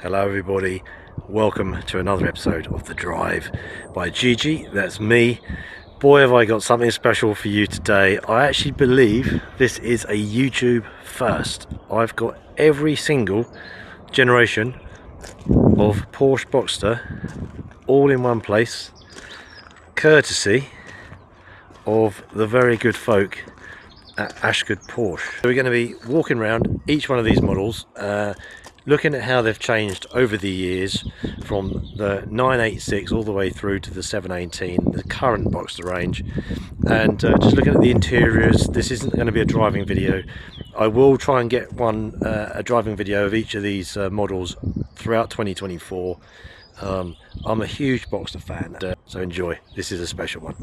Hello everybody, welcome to another episode of The Drive by Gigi. That's me. Boy, have I got something special for you today. I actually believe this is a YouTube first. I've got every single generation of Porsche Boxster all in one place, courtesy of the very good folk at Ashgood Porsche. So we're going to be walking around each one of these models, looking at how they've changed over the years from the 986 all the way through to the 718, the current Boxster range, and just looking at the interiors. This isn't going to be a driving video. I will try and get a driving video of each of these models throughout 2024. I'm a huge Boxster fan, so enjoy. This is a special one.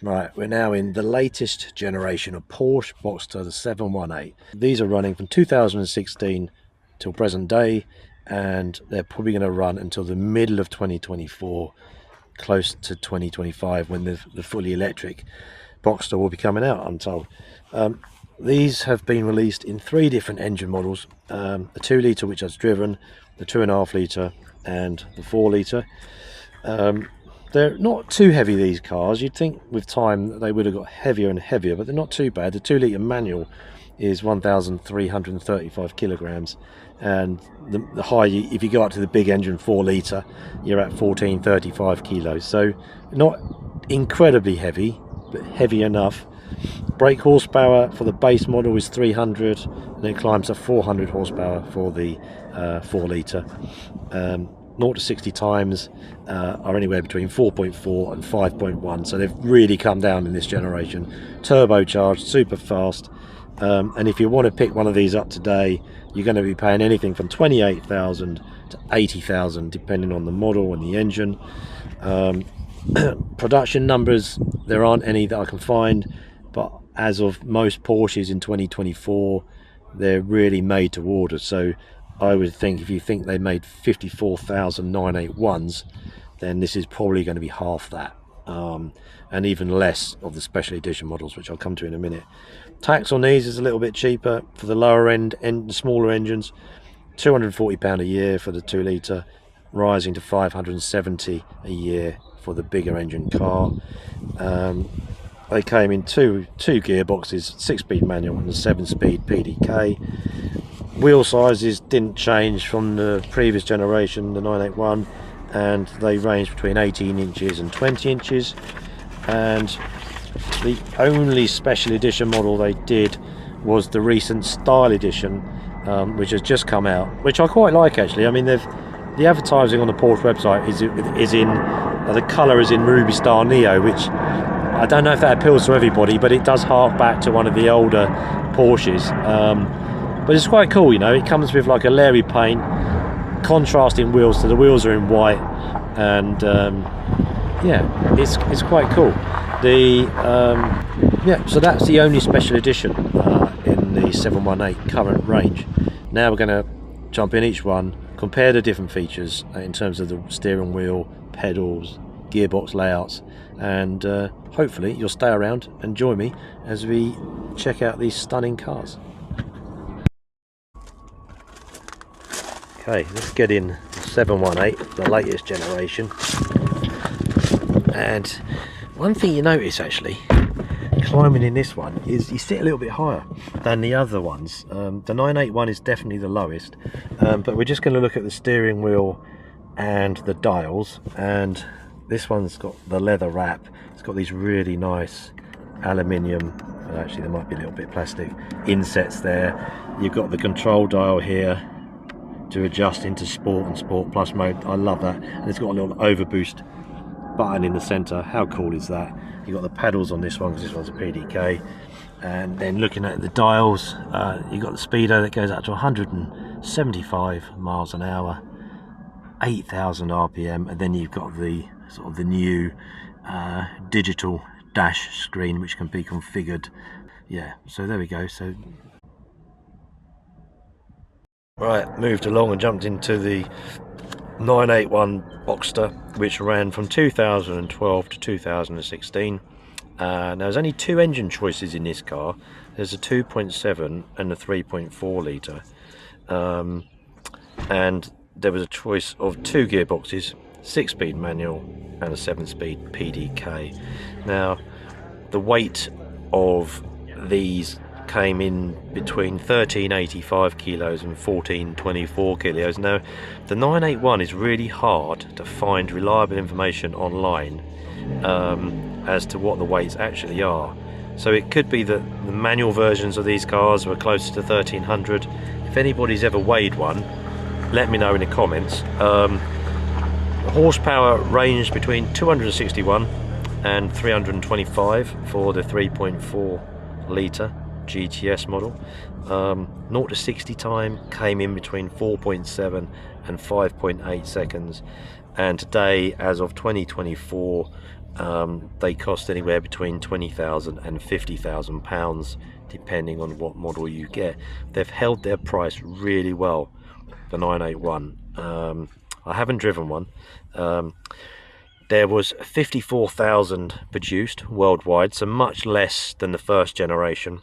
Right, we're now in the latest generation of Porsche Boxster, the 718. These are running from 2016 till present day, and they're probably going to run until the middle of 2024, close to 2025, when the fully electric Boxster will be coming out, I'm told. These have been released in 3 different engine models, the 2 litre, which I've driven, the 2.5 litre, and the 4 litre. They're not too heavy, these cars. You'd think with time that they would have got heavier and heavier, but they're not too bad. The 2 litre manual is 1,335 kilograms, and the high, if you go up to the big engine 4 litre, you're at 1,435 kilos. So not incredibly heavy, but heavy enough. Brake horsepower for the base model is 300, and it climbs to 400 horsepower for the 4 litre. 0 to 60 times are anywhere between 4.4 and 5.1, so they've really come down in this generation. Turbocharged, super fast, and if you want to pick one of these up today, you're going to be paying anything from 28,000 to 80,000 depending on the model and the engine. Production numbers, there aren't any that I can find, but as of most Porsches in 2024, they're really made to order. So I would think if you think they made 54,000 981s, then this is probably going to be half that, and even less of the special edition models, which I'll come to in a minute. Tax on these is a little bit cheaper for the lower end and smaller engines, £240 a year for the 2 litre, rising to £570 a year for the bigger engine car. They came in two gearboxes, 6-speed manual and a 7-speed PDK. Wheel sizes didn't change from the previous generation, the 981, and they range between 18 inches and 20 inches. And the only special edition model they did was the recent Style Edition, which has just come out, which I quite like actually. I mean, the advertising on the Porsche website is in the colour is in Ruby Star Neo, which I don't know if that appeals to everybody, but it does hark back to one of the older Porsches. But it's quite cool, you know. It comes with like a Larry paint, contrasting wheels, so the wheels are in white, and yeah, it's quite cool. Yeah, so that's the only special edition in the 718 current range. Now we're going to jump in each one, compare the different features in terms of the steering wheel, pedals, gearbox layouts, and hopefully you'll stay around and join me as we check out these stunning cars. Okay, let's get in the 718, the latest generation. And one thing you notice actually, climbing in this one, is you sit a little bit higher than the other ones. The 981 is definitely the lowest, but we're just going to look at the steering wheel and the dials. And this one's got the leather wrap. It's got these really nice aluminium, actually there might be a little bit plastic, insets there. You've got the control dial here to adjust into sport and sport plus mode. I love that. And it's got a little overboost button in the center. How cool is that? You've got the pedals on this one because this one's a PDK. And then looking at the dials, you've got the speedo that goes up to 175 miles an hour, 8,000 RPM, and then you've got the sort of the new digital dash screen which can be configured. Yeah, so there we go. So right, moved along and jumped into the 981 Boxster, which ran from 2012 to 2016. Now there's only 2 engine choices in this car. There's a 2.7 and a 3.4 litre. and there was a choice of 2 gearboxes, 6-speed manual and a 7-speed PDK. Now the weight of these came in between 1385 kilos and 1424 kilos. Now the 981 is really hard to find reliable information online as to what the weights actually are. So it could be that the manual versions of these cars were closer to 1300. If anybody's ever weighed one, let me know in the comments. The horsepower ranged between 261 and 325 for the 3.4 litre GTS model. 0 to 60 time came in between 4.7 and 5.8 seconds, and today, as of 2024, they cost anywhere between £20,000 and £50,000 depending on what model you get. They've held their price really well, the 981. I haven't driven one. There was 54,000 produced worldwide, so much less than the first generation.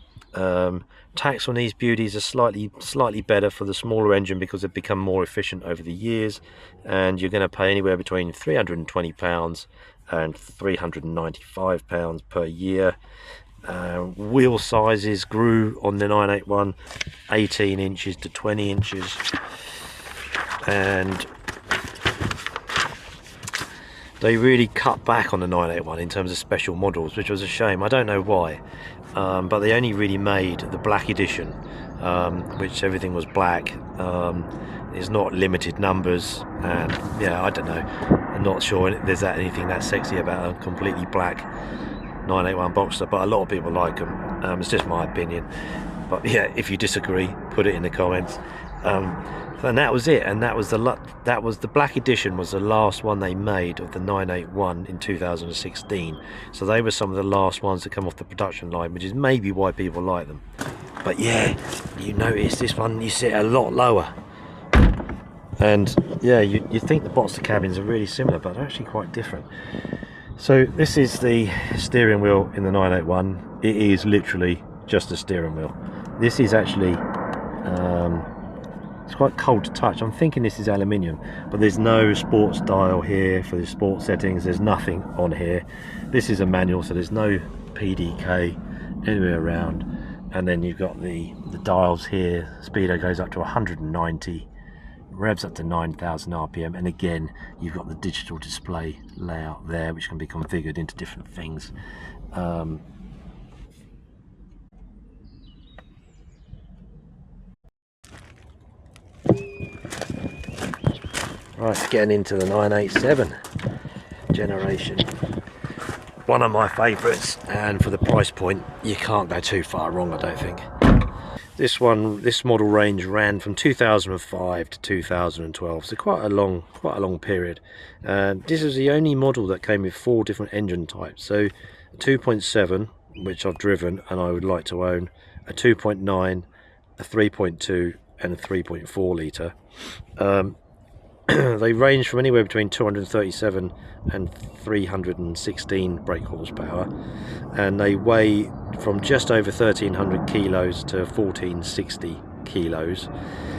Tax on these beauties are slightly better for the smaller engine because they've become more efficient over the years, and you're going to pay anywhere between £320 and £395 per year. Wheel sizes grew on the 981, 18 inches to 20 inches, and they really cut back on the 981 in terms of special models, which was a shame. I don't know why, but they only really made the black edition, which everything was black. It's not limited numbers, and yeah, I don't know. I'm not sure there's anything that sexy about a completely black 981 Boxster, but a lot of people like them. It's just my opinion. But yeah, if you disagree, put it in the comments. And that was it, and that was the black edition was the last one they made of the 981 in 2016. So they were some of the last ones to come off the production line, which is maybe why people like them. But yeah, you notice this one, you sit a lot lower, and yeah, you think the Boxster cabins are really similar, but they're actually quite different. So this is the steering wheel in the 981. It is literally just a steering wheel. This is actually it's quite cold to touch. I'm thinking this is aluminium, but there's no sports dial here for the sport settings. There's nothing on here. This is a manual, so there's no PDK anywhere around. And then you've got the dials here. Speedo goes up to 190, revs up to 9,000 RPM, and again you've got the digital display layout there, which can be configured into different things. Right, getting into the 987 generation. One of my favourites, and for the price point, you can't go too far wrong, I don't think. This model range ran from 2005 to 2012, so quite a long period. This is the only model that came with 4 different engine types. So a 2.7, which I've driven and I would like to own, a 2.9, a 3.2 and a 3.4 litre. They range from anywhere between 237 and 316 brake horsepower, and they weigh from just over 1300 kilos to 1460 kilos,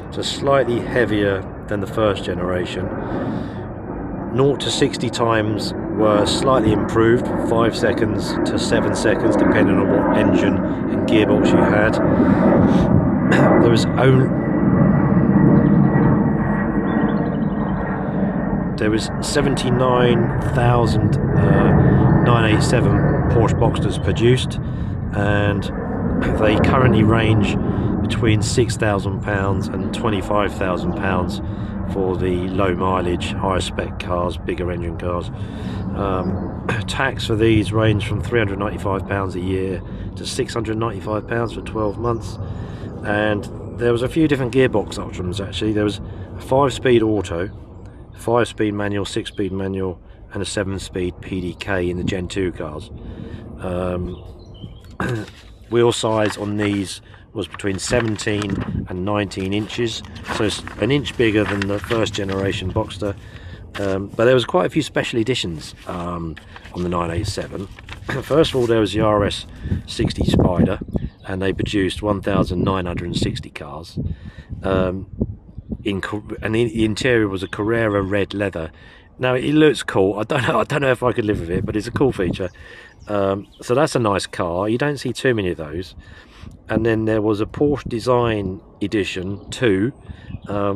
so slightly heavier than the first generation. 0 to 60 times were slightly improved, 5 seconds to 7 seconds depending on what engine and gearbox you had. There was There was 79,000 987 Porsche Boxsters produced, and they currently range between £6,000 and £25,000 for the low mileage, higher spec cars, bigger engine cars. Tax for these range from £395 a year to £695 for 12 months. And there was a few different gearbox options actually. There was a 5-speed auto, 5-speed manual, 6-speed manual, and a 7-speed PDK in the Gen 2 cars. Wheel size on these was between 17 and 19 inches, so it's an inch bigger than the first generation Boxster. But there was quite a few special editions on the 987. First of all, there was the RS60 Spyder, and they produced 1,960 cars. and the interior was a Carrera red leather. Now it looks cool. I don't know if I could live with it, but it's a cool feature. So that's a nice car. You don't see too many of those. And then there was a Porsche Design Edition 2,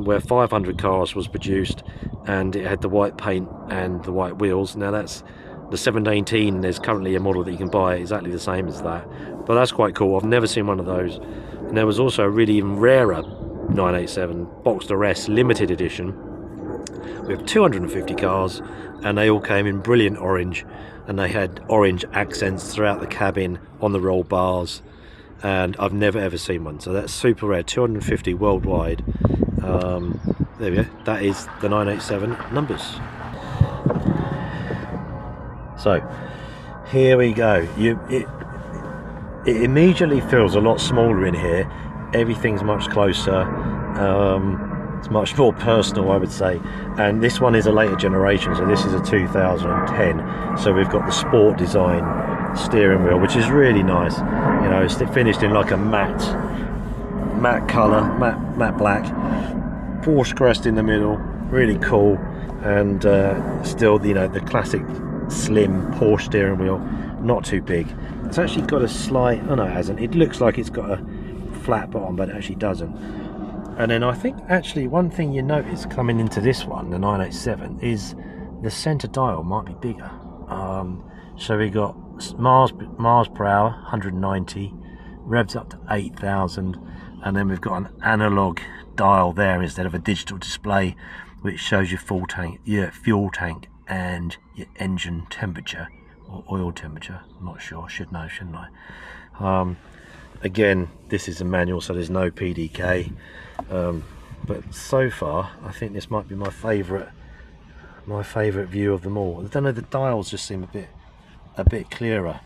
where 500 cars was produced, and it had the white paint and the white wheels. Now that's the 718. There's currently a model that you can buy exactly the same as that, but that's quite cool. I've never seen one of those. And there was also a really even rarer 987 Boxster S limited edition with 250 cars, and they all came in brilliant orange, and they had orange accents throughout the cabin on the roll bars, and I've never ever seen one. So that's super rare. 250 worldwide. There we go. That is the 987 numbers. So here we go. It immediately feels a lot smaller in here. Everything's much closer. It's much more personal, I would say. And this one is a later generation, so this is a 2010. So we've got the sport design steering wheel, which is really nice. You know, it's finished in like a matte colour, matte black. Porsche crest in the middle, really cool. And still, you know, the classic slim Porsche steering wheel, not too big. It's actually got a slight, oh no it hasn't, it looks like it's got a flat bottom, but it actually doesn't. And then I think actually one thing you notice coming into this one, the 987, is the center dial might be bigger. So we got miles per hour 190, revs up to 8,000, and then we've got an analog dial there instead of a digital display, which shows your fuel tank and your engine temperature or oil temperature. I'm not sure, should know, shouldn't I? Again, this is a manual, so there's no PDK, but so far I think this might be my favourite view of them all. I don't know, the dials just seem a bit clearer.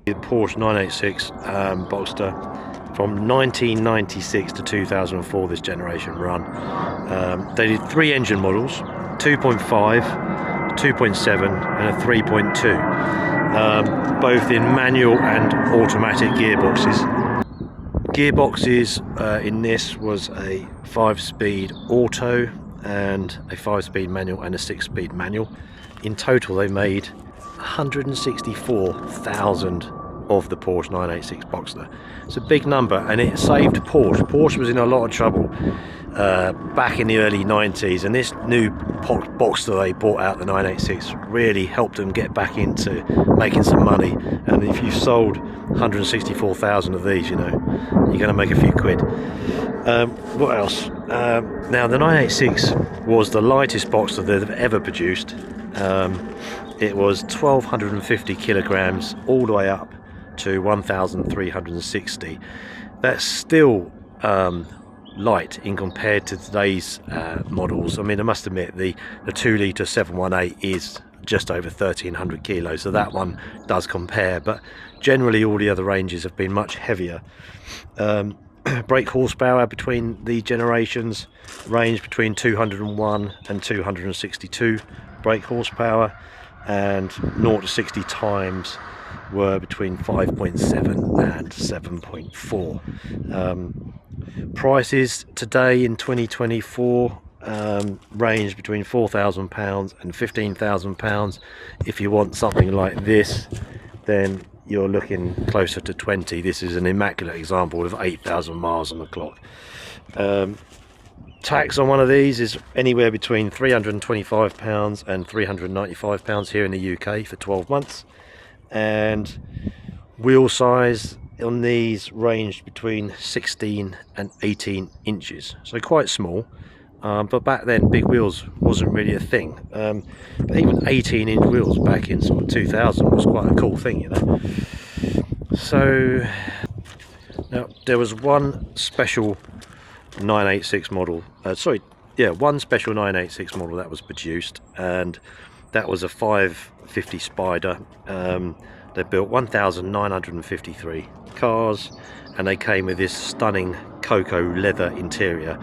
The Porsche 986 Boxster from 1996 to 2004, this generation run. They did 3 engine models, 2.5, 2.7 and a 3.2, both in manual and automatic gearboxes. Gearboxes in this was a 5-speed auto and a 5-speed manual and a 6-speed manual. In total they made 164,000 of the Porsche 986 Boxster. It's a big number, and it saved Porsche. Porsche was in a lot of trouble back in the early 90s, and this new Boxster they bought out, the 986, really helped them get back into making some money. And if you've sold 164,000 of these, you know, you're going to make a few quid. What else? Now the 986 was the lightest Boxster they've ever produced. It was 1,250 kilograms all the way up to 1,360. That's still light in compared to today's models. I mean, I must admit the 2-litre 718 is just over 1,300 kilos, so that one does compare, but generally all the other ranges have been much heavier. Brake horsepower between the generations range between 201 and 262 brake horsepower, and 0 to 60 times were between 5.7 and 7.4. Prices today in 2024 range between £4,000 and £15,000. If you want something like this, then you're looking closer to 20. This is an immaculate example with 8,000 miles on the clock. Tax on one of these is anywhere between £325 and £395 here in the UK for 12 months. And wheel size on these ranged between 16 and 18 inches, so quite small. But back then big wheels wasn't really a thing. But even 18-inch wheels back in sort of 2000 was quite a cool thing, you know. So now there was one special 986 model, one special 986 model that was produced, and that was a 550 Spyder. They built 1,953 cars, and they came with this stunning cocoa leather interior.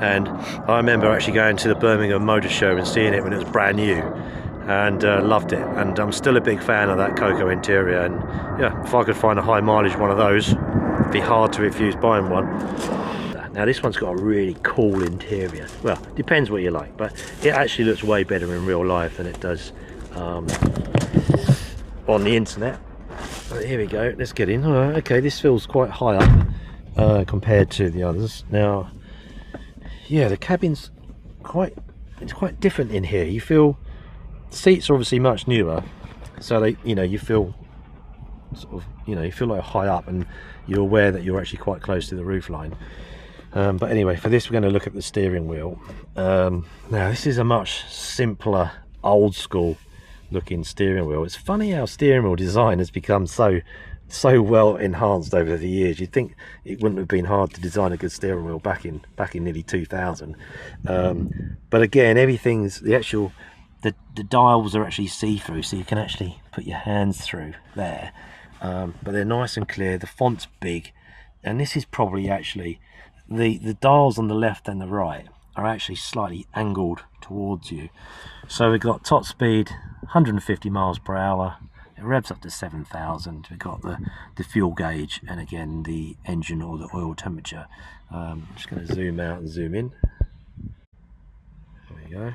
And I remember actually going to the Birmingham Motor Show and seeing it when it was brand new, and loved it. And I'm still a big fan of that cocoa interior, and yeah, if I could find a high mileage one of those, it'd be hard to refuse buying one. Now this one's got a really cool interior. Well, depends what you like, but it actually looks way better in real life than it does on the internet. But here we go, let's get in. Okay, this feels quite high up compared to the others. Now, yeah, the cabin's quite different in here. You feel the seats are obviously much newer, so they, you know, you feel sort of, you know, you feel like high up, and you're aware that you're actually quite close to the roof line. But anyway, for this we're going to look at the steering wheel. Now this is a much simpler, old school looking steering wheel. It's funny how steering wheel design has become so well enhanced over the years. You'd think it wouldn't have been hard to design a good steering wheel back in nearly 2000. But again, everything's the dials are actually see-through, so you can actually put your hands through there. But they're nice and clear. The font's big, and this is probably actually the dials on the left and the right are actually slightly angled towards you. So we've got top speed 150 miles per hour. It revs up to 7,000. We've got the fuel gauge, and again the engine or the oil temperature. I'm just going to zoom out and zoom in. There we go.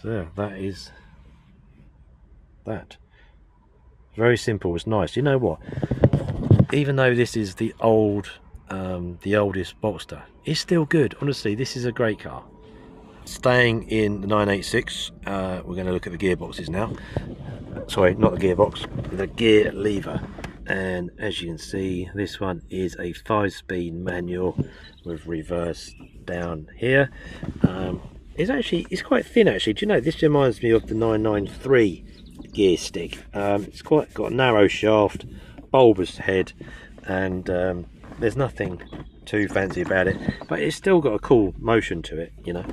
So that is that. Very simple. It's nice. You know what? Even though this is the oldest Boxster, it's still good. Honestly, this is a great car. Staying in the 986, we're going to look at the gearboxes now. Sorry, not the gearbox, the gear lever. And as you can see, this one is a 5-speed manual with reverse down here. It's quite thin actually. Do you know, this reminds me of the 993 gear stick. It's got a narrow shaft, bulbous head, and there's nothing too fancy about it, but it's still got a cool motion to it, you know.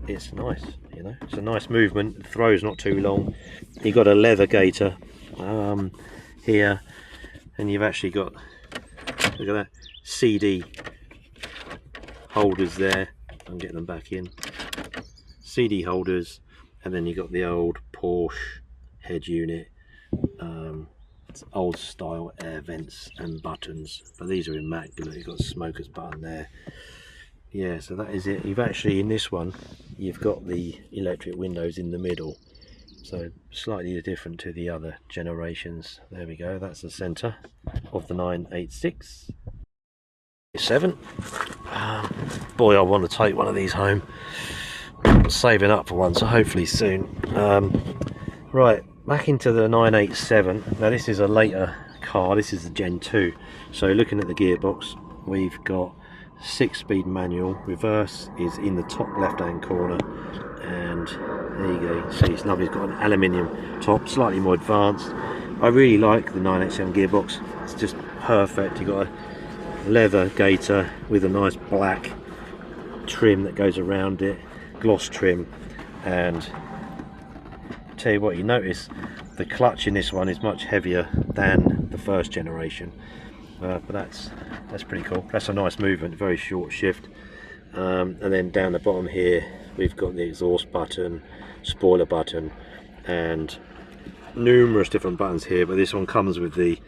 It's nice, you know, it's a nice movement. The throw's not too long. You've got a leather gaiter here, and you've actually got, look at that, CD holders there. I'm getting them back in. CD holders, and then you've got the old Porsche head unit. It's old style air vents and buttons, but these are immaculate. You've got a smoker's button there. Yeah, so that is it. You've actually, in this one, you've got the electric windows in the middle, so slightly different to the other generations. There we go, that's the centre of the 986. 7. Boy, I want to take one of these home. I'm saving up for one, so hopefully soon. Right, back into the 987. Now this is a later car, this is the Gen 2. So looking at the gearbox, we've got 6-speed manual. Reverse is in the top left hand corner, and there you go. See, it's lovely. It's got an aluminium top, slightly more advanced. I really like the 987 gearbox. It's just perfect. You've got a leather gaiter with a nice black trim that goes around it, gloss trim, and tell you what, you notice the clutch in this one is much heavier than the first generation, but that's pretty cool. That's a nice movement, very short shift. And then down the bottom here we've got the exhaust button, spoiler button, and numerous different buttons here, but this one comes with the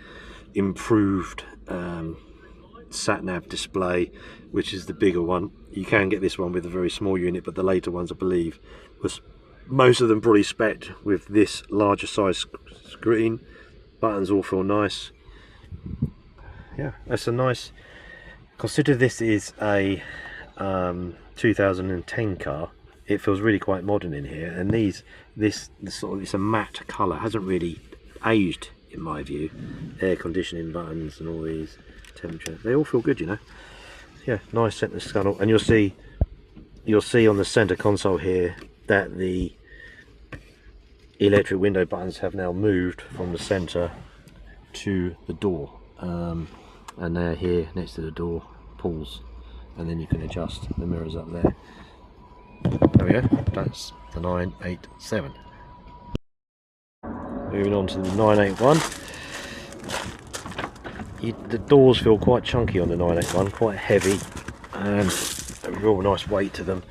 improved sat-nav display, which is the bigger one. You can get this one with a very small unit, but the later ones, I believe, was most of them probably spec'd with this larger size screen. Buttons all feel nice. Yeah, that's a nice, consider this is a 2010 car, it feels really quite modern in here. And this sort of, it's a matte colour, hasn't really aged in my view. Air conditioning buttons and all these, temperature, they all feel good, you know. Yeah, nice centre scuttle, and you'll see on the centre console here that the electric window buttons have now moved from the centre to the door, and they're here next to the door pulls, and then you can adjust the mirrors up there. There we go, that's the 987. Moving on to the 981. The doors feel quite chunky on the 981, quite heavy, and a real nice weight to them.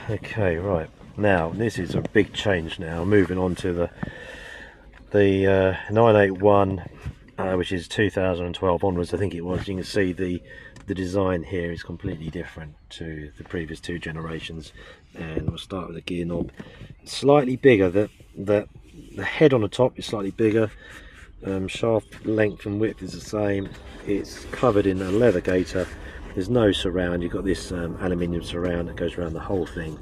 Okay, right, now this is a big change. Now moving on to the 981, which is 2012 onwards, I think it was. You can see the design here is completely different to the previous two generations. And we'll start with the gear knob, slightly bigger. The head on the top is slightly bigger. Shaft length and width is the same. It's covered in a leather gaiter. There's no surround. You've got this aluminium surround that goes around the whole thing,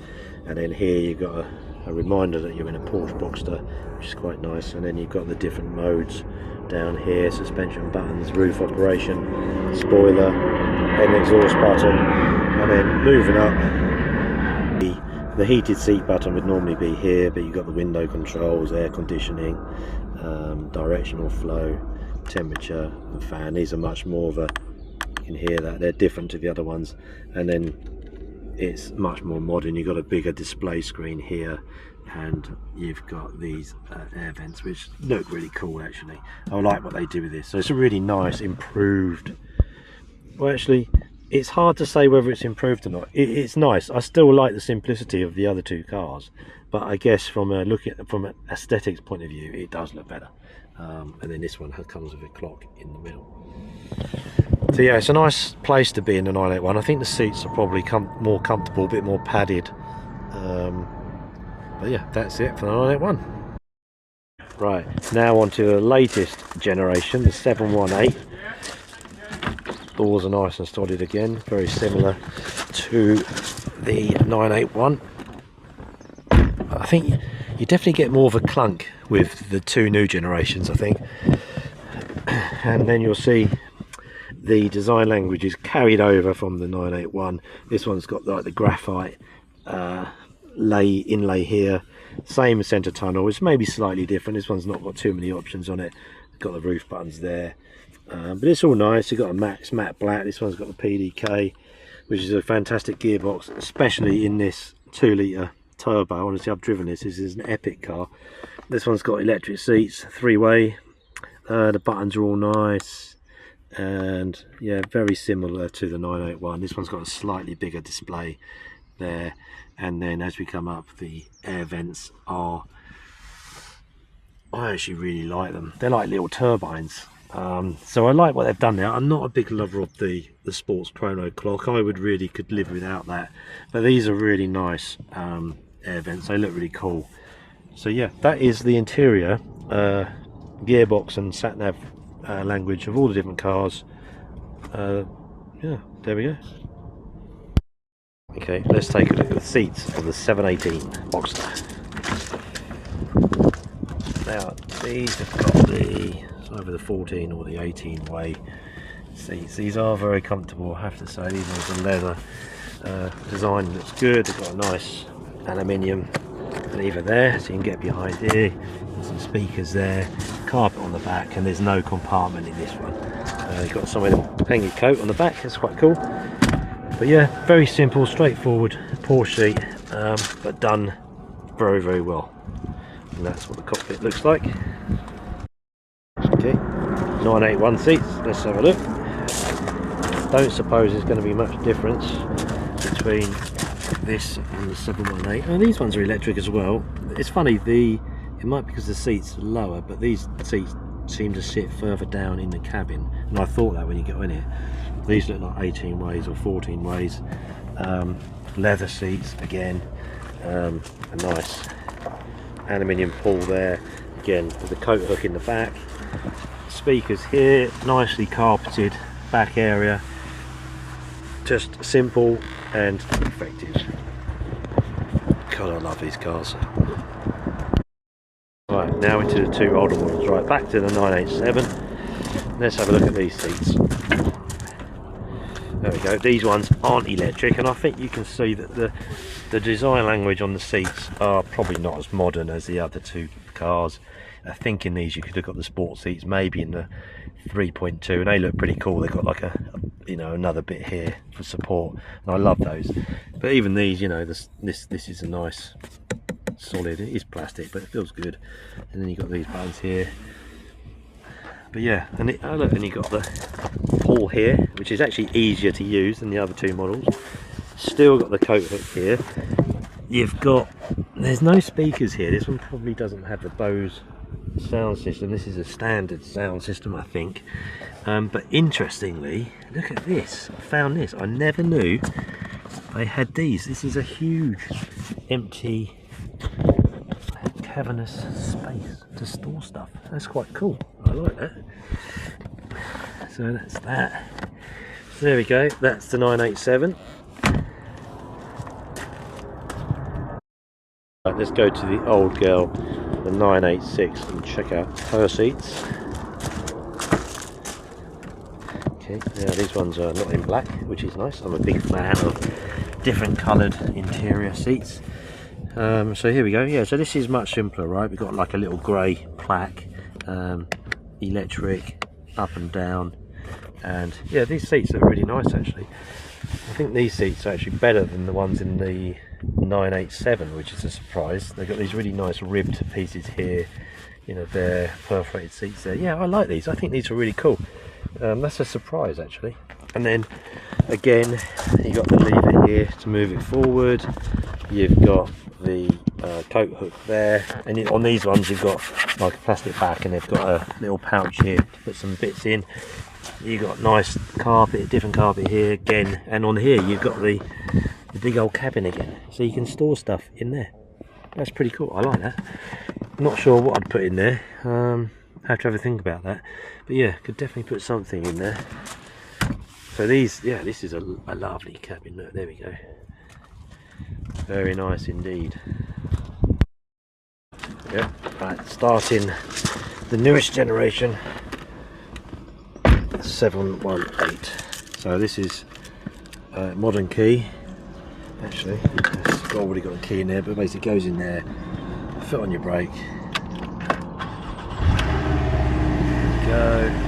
and then here you've got a reminder that you're in a Porsche Boxster, which is quite nice. And then you've got the different modes down here: suspension buttons, roof operation, spoiler, and exhaust button. And then moving up, the heated seat button would normally be here, but you've got the window controls, air conditioning, directional flow, temperature and fan. These are much more of a, you can hear that they're different to the other ones. And then it's much more modern. You've got a bigger display screen here, and you've got these air vents, which look really cool actually. I like what they do with this. So it's a really nice improved, well actually it's hard to say whether it's improved or not. It's nice. I still like the simplicity of the other two cars, but I guess from a from an aesthetics point of view, it does look better. And then this one comes with a clock in the middle. So yeah, it's a nice place to be in the 981. I think the seats are probably more comfortable, a bit more padded. But yeah, that's it for the 981. Right, now on to the latest generation, the 718. Doors are nice and solid again, very similar to the 981. I think you definitely get more of a clunk with the two new generations, I think. And then you'll see the design language is carried over from the 981. This one's got like the graphite inlay here, same centre tunnel. It's maybe slightly different. This one's not got too many options on it. Got the roof buttons there. But it's all nice. You've got a matte black. This one's got the PDK, which is a fantastic gearbox, especially in this 2-litre turbo. Honestly, I've driven this. This is an epic car. This one's got electric seats, 3-way. The buttons are all nice, and yeah, very similar to the 981. This one's got a slightly bigger display there, and then as we come up, the air vents are, I actually really like them. They're like little turbines. So I like what they've done there. I'm not a big lover of the sports chrono clock. I could live without that, but these are really nice air vents. They look really cool. So yeah, that is the interior gearbox and sat nav language of all the different cars. Yeah, there we go. Okay, let's take a look at the seats of the 718 Boxster. Now these have got either the 14 or the 18 way seats. These are very comfortable, I have to say. These ones are leather. Design looks good. They've got a nice aluminium lever there, so you can get behind here. There's some speakers there, carpet on the back, and there's no compartment in this one. You've got somewhere to hang your coat on the back. That's quite cool. But yeah, very simple, straightforward Porsche seat, but done very, very well. And that's what the cockpit looks like. Okay, 981 seats, let's have a look. Don't suppose there's going to be much difference between this and the 718. And these ones are electric as well. It's funny, it might be because the seats are lower, but these seats seem to sit further down in the cabin, and I thought that when you get in it. These look like 18 ways or 14 ways. Leather seats again, a nice aluminium pull there again with the coat hook in the back. Speakers here, nicely carpeted back area, just simple and effective. God, I love these cars. Right, now into the two older models. Right, back to the 987. Let's have a look at these seats. There we go. These ones aren't electric, and I think you can see that the design language on the seats are probably not as modern as the other two cars. I think in these you could have got the sport seats maybe in the 3.2, and they look pretty cool. They've got like a another bit here for support, and I love those. But even these, this is a nice solid. It is plastic, but it feels good. And then you've got these buttons here. But yeah, and look, and you've got the pull here, which is actually easier to use than the other two models. Still got the coat hook here, you've got, there's no speakers here. This one probably doesn't have the Bose sound system. This is a standard sound system, I think. But interestingly, look at this. I found this. I never knew they had these. This is a huge empty cavernous space to store stuff. That's quite cool. I like that. So that's that. So there we go. That's the 987. Right, let's go to the old girl, the 986, and check out her seats. Okay, now these ones are not in black, which is nice. I'm a big fan of different coloured interior seats. So here we go. Yeah, so this is much simpler, right? We've got like a little grey plaque, electric, up and down, and yeah, these seats are really nice actually. I think these seats are actually better than the ones in the 987, which is a surprise. They've got these really nice ribbed pieces here, you know, they're perforated seats there. Yeah, I like these. I think these are really cool. That's a surprise actually. And then again, you've got the lever here to move it forward. You've got the coat hook there, and on these ones you've got like a plastic back, and they've got a little pouch here to put some bits in. You've got nice carpet, different carpet here again, and on here you've got the big old cabin again, so you can store stuff in there. That's pretty cool. I like that. Not sure what I'd put in there. Have to have a think about that, but yeah, could definitely put something in there. So these, yeah, this is a lovely cabin. Look, there we go. Very nice indeed. Yep. Right, starting the newest generation, 718. So this is modern key. Actually, it's already got a key in there, but basically it goes in there. Foot on your brake. Go.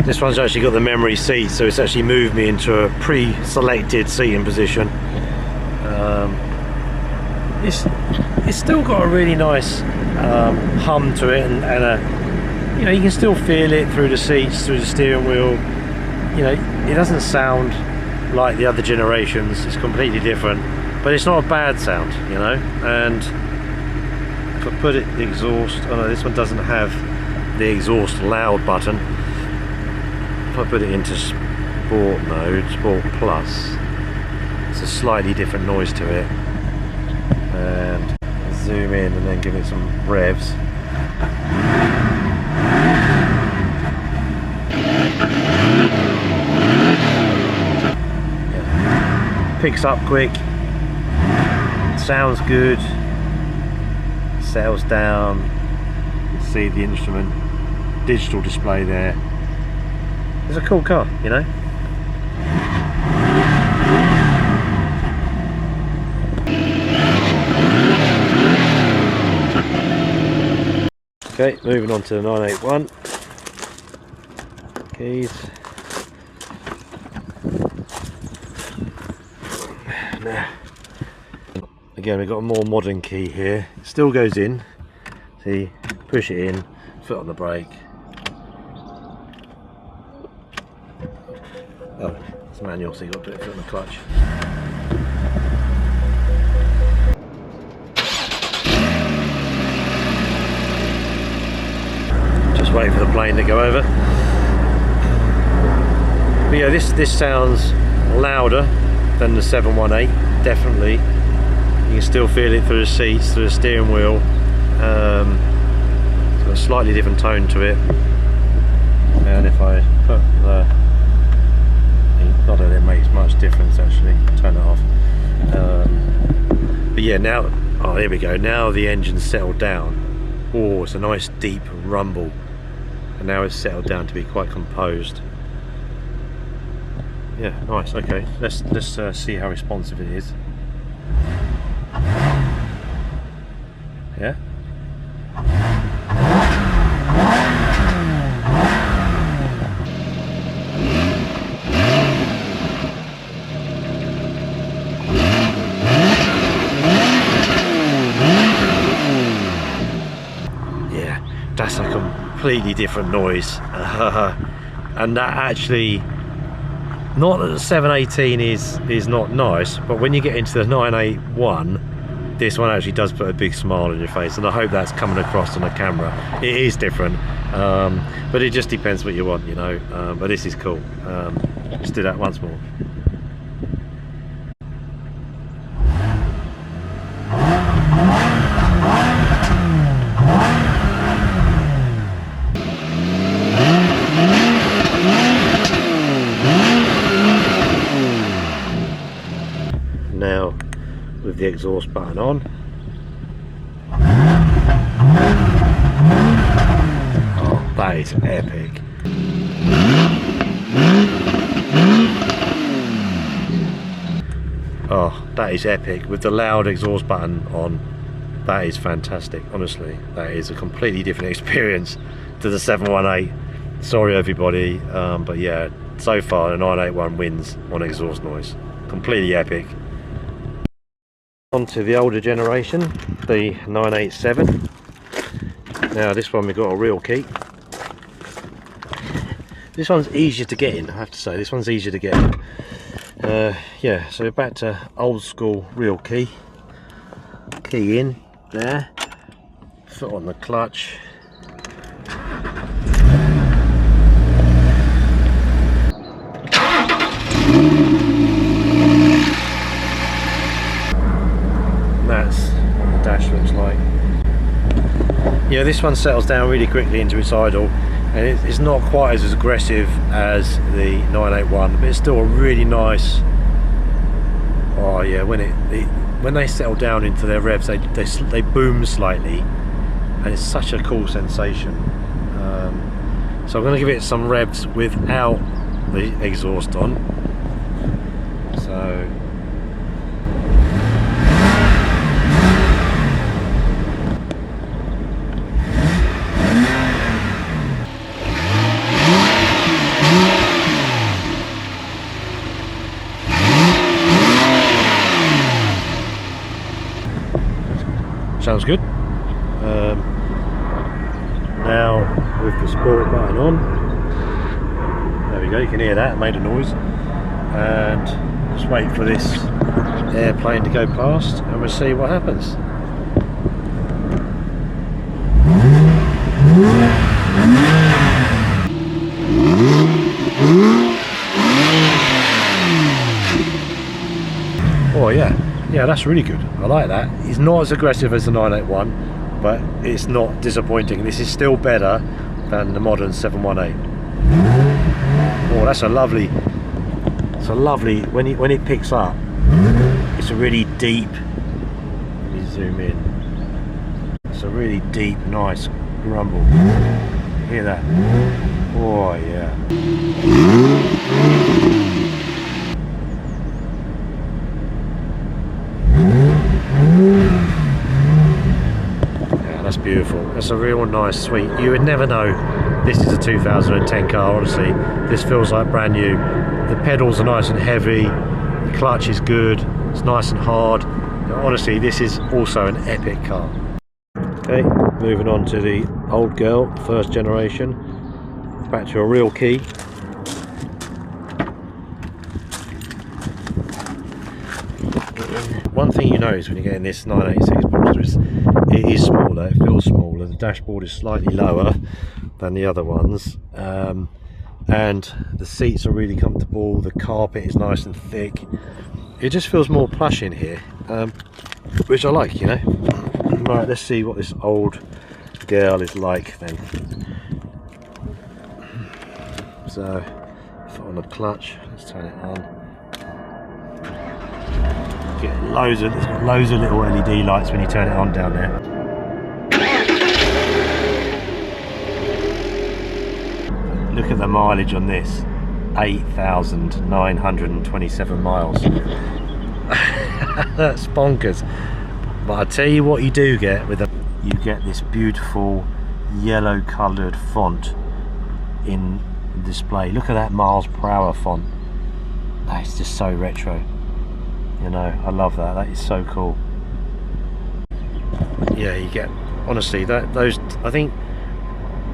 This one's actually got the memory seat, so it's actually moved me into a pre-selected seating position. It's still got a really nice hum to it, and a, you know, you can still feel it through the seats, through the steering wheel. You know, it doesn't sound like the other generations. It's completely different, but it's not a bad sound, you know. And if I put it the exhaust, oh no, this one doesn't have the exhaust loud button. If I put it into sport mode, sport plus, it's a slightly different noise to it. And zoom in and then give it some revs. Yeah. Picks up quick, sounds good, settles down. You can see the instrument, digital display there. It's a cool car, you know. Okay, moving on to the 981. Keys. Now, again, we've got a more modern key here. It still goes in. See, push it in, foot on the brake. Oh, it's manual, so you've got to put it on the clutch. Just waiting for the plane to go over. But yeah, this sounds louder than the 718, definitely. You can still feel it through the seats, through the steering wheel. It's got a slightly different tone to it. And if I put the, not that it makes much difference actually, turn it off. But yeah, now, oh here we go, now the engine's settled down. Oh, it's a nice deep rumble, and now it's settled down to be quite composed. Yeah, nice. Okay, let's see how responsive it is. Yeah. That's a completely different noise. and that actually, not that the 718 is not nice, but when you get into the 981, this one actually does put a big smile on your face, and I hope that's coming across on the camera. It is different, but it just depends what you want, you know. But this is cool. Let's do that once more. Now with the exhaust button on. Oh, that is epic. Oh, that is epic. With the loud exhaust button on, that is fantastic. Honestly, that is a completely different experience to the 718. Sorry everybody, but yeah, so far the 981 wins on exhaust noise. Completely epic. On to the older generation, the 987. Now this one we've got a real key. This one's easier to get in, I have to say. This one's easier to get in. Yeah, so back to old school real key. Key in there, foot on the clutch. That's what the dash looks like. Yeah, this one settles down really quickly into its idle, and it's not quite as aggressive as the 981, but it's still a really nice. Oh yeah, when they settle down into their revs, they boom slightly, and it's such a cool sensation. So I'm going to give it some revs without the exhaust on. So. Sounds good. Now with the sport button on, there we go, you can hear that, it made a noise, and just wait for this airplane to go past and we'll see what happens. Oh yeah. Yeah, that's really good. I like that. It's not as aggressive as the 981, but it's not disappointing. This is still better than the modern 718. Oh, that's a lovely. It's a lovely. When it picks up, it's a really deep. Let me zoom in. It's a really deep, nice grumble. Hear that? Oh yeah. Yeah, that's beautiful. That's a real nice, sweet. You would never know this is a 2010 car, honestly. This feels like brand new. The pedals are nice and heavy, the clutch is good, it's nice and hard. Honestly, this is also an epic car. Okay, moving on to the old girl, first generation. Back to a real key. One thing you notice when you get in this 986 Boxster is it is smaller, it feels smaller, the dashboard is slightly lower than the other ones, and the seats are really comfortable, the carpet is nice and thick, it just feels more plush in here, which I like, you know. Right, let's see what this old girl is like then. So, foot on the clutch, let's turn it on. Get loads of little LED lights when you turn it on down there. Look at the mileage on this, 8,927 miles. That's bonkers. But I tell you what you do get with them, you get this beautiful yellow coloured font in the display. Look at that miles per hour font. That's just so retro. You know, I love that. That is so cool. Yeah, you get, honestly, I think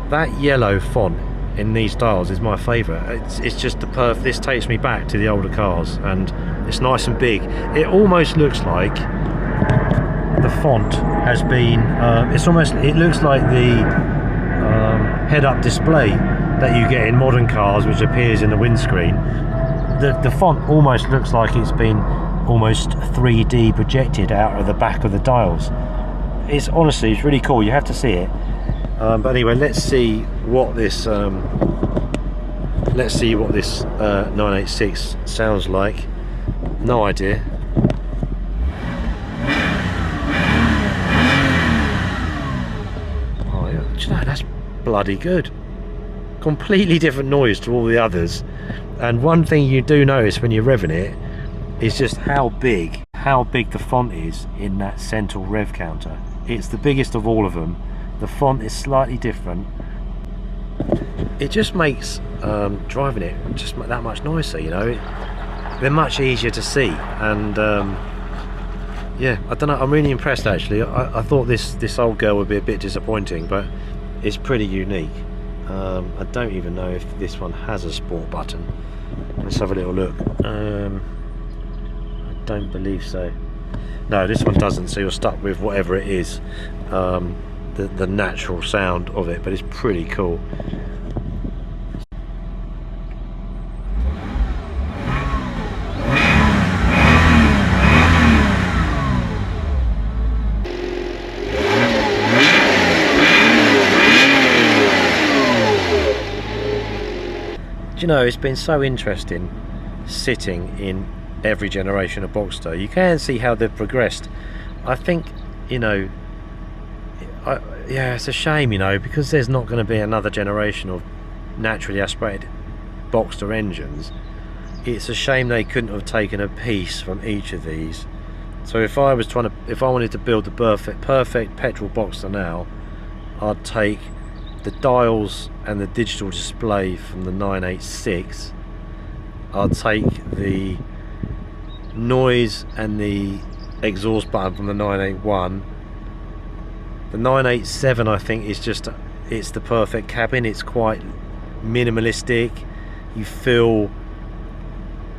that yellow font in these styles is my favourite. It's just the this takes me back to the older cars, and it's nice and big. It almost looks like the font has been it looks like the head-up display that you get in modern cars, which appears in the windscreen. The font almost looks like it's been almost 3D projected out of the back of the dials. It's honestly, it's really cool. You have to see it. But anyway, let's see what this 986 sounds like. No idea. Oh yeah, do you know, that's bloody good. Completely different noise to all the others. And one thing you do notice when you're revving it is just how big the font is in that central rev counter. It's the biggest of all of them. The font is slightly different. It just makes driving it just that much nicer, you know. They're much easier to see, and yeah, I don't know, I'm really impressed actually. I thought this old girl would be a bit disappointing, but it's pretty unique. I don't even know if this one has a sport button. Let's have a little look. I don't believe so. No, this one doesn't, so you're stuck with whatever it is, the natural sound of it, but it's pretty cool. Do you know, it's been so interesting sitting in every generation of Boxster. You can see how they've progressed. I think, you know, yeah, it's a shame, you know, because there's not going to be another generation of naturally aspirated Boxster engines. It's a shame they couldn't have taken a piece from each of these. So if I wanted to build the perfect petrol Boxster now, I'd take the dials and the digital display from the 986. I'd take the noise and the exhaust button from the 981. The 987 I think is just, it's the perfect cabin. It's quite minimalistic. You feel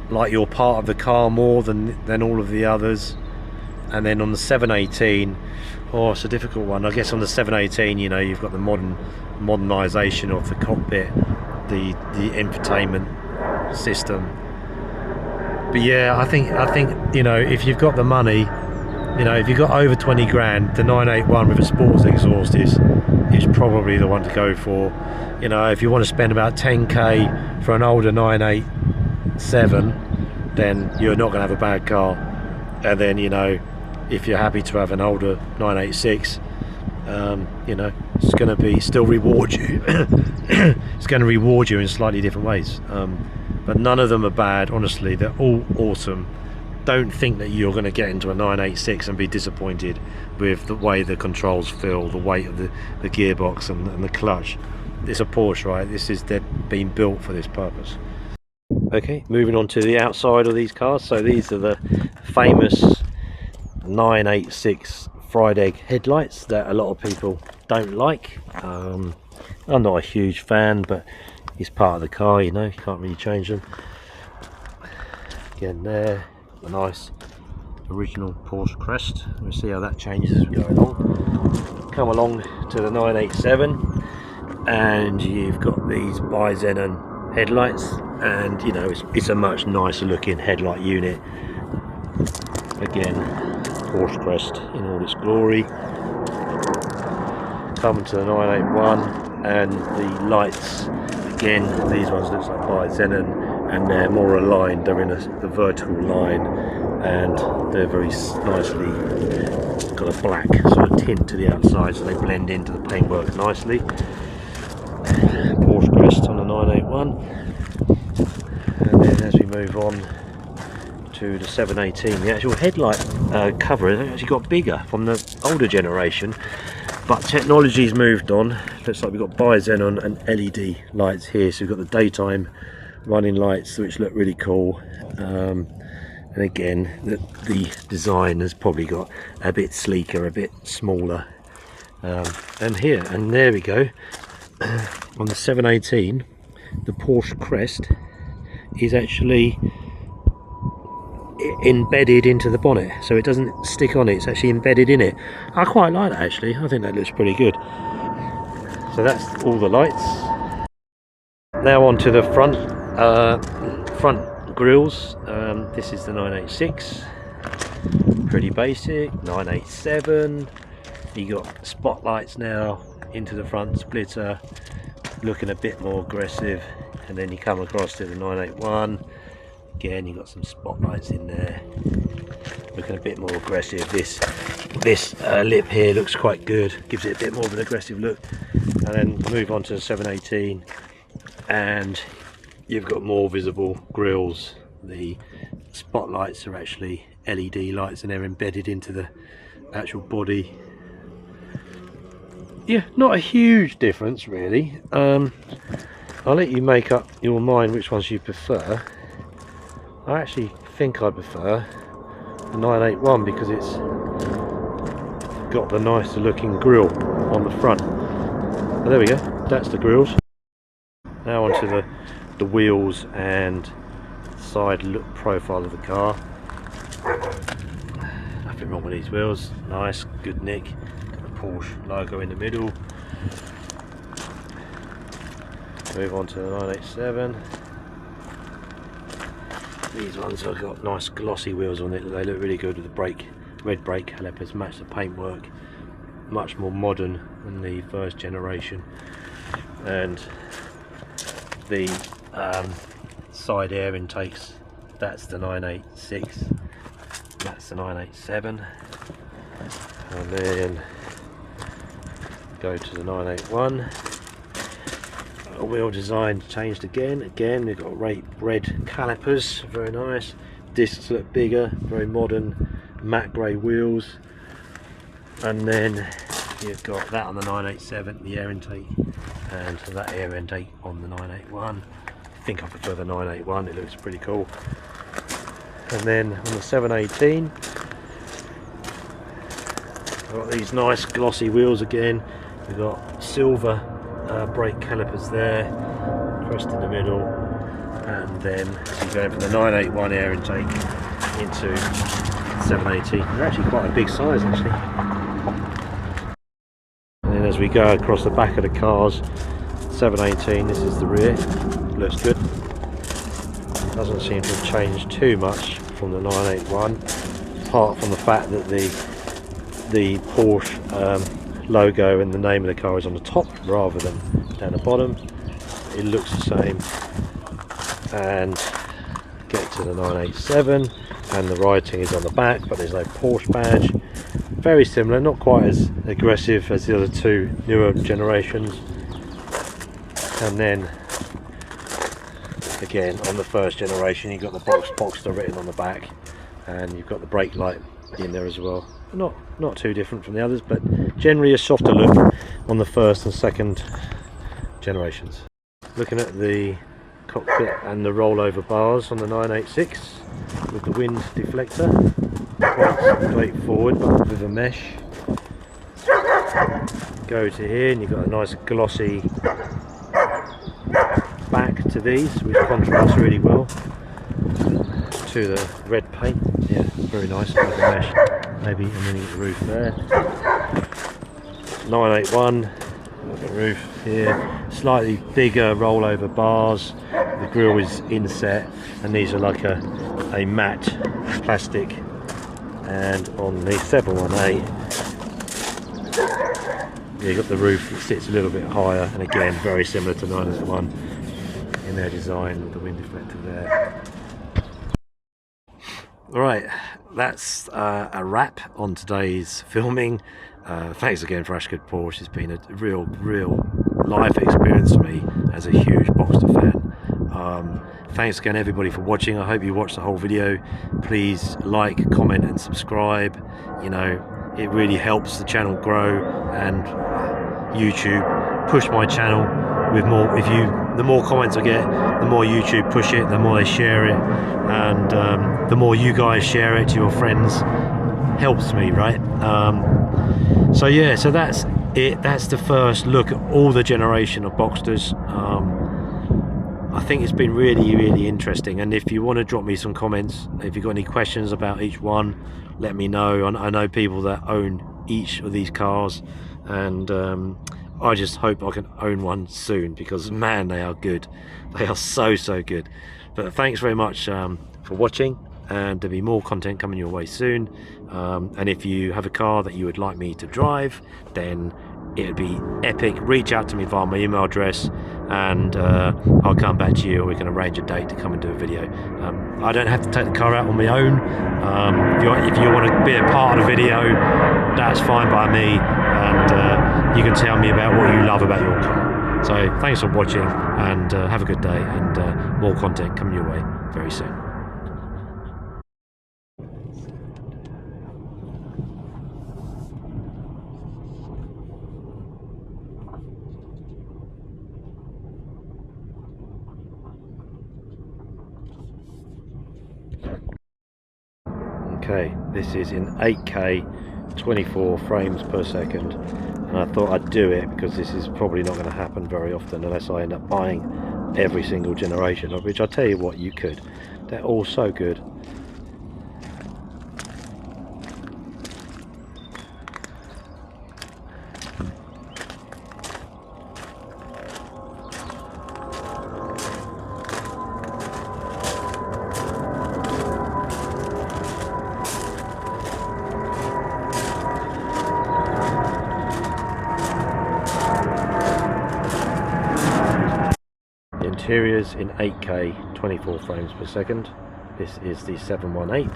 like you're part of the car more than all of the others. And then on the 718, oh, it's a difficult one. I guess on the 718, you know, you've got the modernisation of the cockpit, the infotainment system. But yeah, I think you know, if you've got the money, you know, if you've got over 20 grand, the 981 with a sports exhaust is probably the one to go for. You know, if you want to spend about 10k for an older 987, then you're not going to have a bad car. And then, you know, if you're happy to have an older 986, you know, it's going to be still reward you. It's going to reward you in slightly different ways. But none of them are bad, honestly. They're all awesome. Don't think that you're going to get into a 986 and be disappointed with the way the controls feel, the weight of the gearbox and the clutch. It's a Porsche, right? They're being built for this purpose. Okay, moving on to the outside of these cars. So these are the famous 986 fried egg headlights that a lot of people don't like. I'm not a huge fan, but it's part of the car, you know, you can't really change them. Again, there, a nice original Porsche crest. We'll see how that changes as we go along. Come along to the 987, and you've got these bi-xenon headlights, and you know, it's a much nicer looking headlight unit. Again, Porsche crest in all its glory. Come to the 981, and the lights, again, these ones look like bi-xenon, and they're more aligned. They're in the vertical line, and they're very nicely got a black sort of tint to the outside, so they blend into the paintwork nicely. Porsche crest on the 981, and then as we move on to the 718, the actual headlight cover has actually got bigger from the older generation, but technology's moved on. Looks like we've got bi-xenon and LED lights here, so we've got the daytime running lights, which look really cool. And again, the design has probably got a bit sleeker, a bit smaller. And there we go, on the 718, the Porsche crest is actually embedded into the bonnet, so it doesn't stick on it, it's actually embedded in it. I quite like that actually, I think that looks pretty good. So that's all the lights. Now on to the front grills. This is the 986, pretty basic. 987, you got spotlights now into the front splitter, looking a bit more aggressive. And then you come across to the 981, again you got some spotlights in there, looking a bit more aggressive. This lip here looks quite good, gives it a bit more of an aggressive look. And then move on to the 718, and you've got more visible grills. The spotlights are actually LED lights and they're embedded into the actual body. Yeah, not a huge difference really. I'll let you make up your mind which ones you prefer. I actually think I prefer the 981 because it's got the nicer looking grille on the front. Oh, there we go, that's the grills. Now onto the wheels and side look profile of the car. Nothing wrong with these wheels, nice, good nick. Got the Porsche logo in the middle. Move on to the 987. These ones have got nice glossy wheels on it. They look really good with the red brake calipers, match the paintwork. Much more modern than the first generation. And the side air intakes, that's the 986, that's the 987, and then go to the 981. Wheel design changed again. We've got red calipers, very nice. Discs look bigger, very modern, matte grey wheels. And then you've got that on the 987, the air intake, and that air intake on the 981. I think I prefer the 981, it looks pretty cool. And then on the 718, got these nice glossy wheels again. We've got silver brake calipers there, crest in the middle, and then you go from the 981 air intake into 718. They're actually quite a big size actually. And then as we go across the back of the cars, 718, this is the rear, looks good. Doesn't seem to have changed too much from the 981, apart from the fact that the Porsche logo and the name of the car is on the top rather than down the bottom. It looks the same. And get to the 987, and the writing is on the back, but there's no Porsche badge. Very similar, not quite as aggressive as the other two newer generations. And then again on the first generation you've got the Boxster written on the back, and you've got the brake light in there as well. Not too different from the others, but generally a softer look on the first and second generations. Looking at the cockpit and the rollover bars on the 986 with the wind deflector, quite straightforward but with a mesh. Go to here and you've got a nice glossy back to these, which contrasts really well to the red paint. Yeah, very nice with the mesh. Maybe, and then you get the roof there. 981, the roof here. Slightly bigger rollover bars. The grille is inset, and these are like a matte plastic. And on the 718, you've got the roof that sits a little bit higher, and again very similar to 981 in their design with the wind deflector there. Alright, that's a wrap on today's filming. Thanks again for Ashgood Porsche. It's been a real life experience for me as a huge Boxster fan. Thanks again everybody for watching. I hope you watched the whole video. Please like, comment and subscribe. You know, it really helps the channel grow, and YouTube push my channel with more. The more comments I get, the more YouTube push it, the more they share it, and the more you guys share it to your friends helps me, right? So yeah, so that's that's the first look at all the generation of Boxsters. I think it's been really interesting, and if you want to drop me some comments, if you've got any questions about each one, let me know. I know people that own each of these cars, and I just hope I can own one soon, because man, they are good. They are so good. But thanks very much for watching, and there'll be more content coming your way soon. And if you have a car that you would like me to drive, then it'd be epic. Reach out to me via my email address, and I'll come back to you, or we can arrange a date to come and do a video. I don't have to take the car out on my own. If you want to be a part of the video, that's fine by me, and you can tell me about what you love about your car. So thanks for watching, and have a good day, and more content coming your way very soon. Okay, this is in 8K 24 frames per second, and I thought I'd do it because this is probably not going to happen very often unless I end up buying every single generation, of which I tell you what, you could. They're all so good. Interiors in 8K 24 frames per second. This is the 718.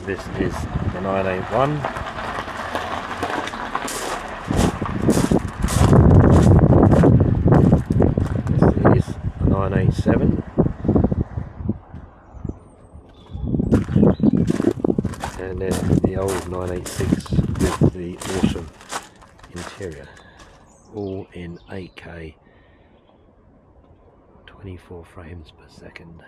This is the 981. This is the 987. And then the old 986 with the awesome interior. All in 8K 24 frames per second.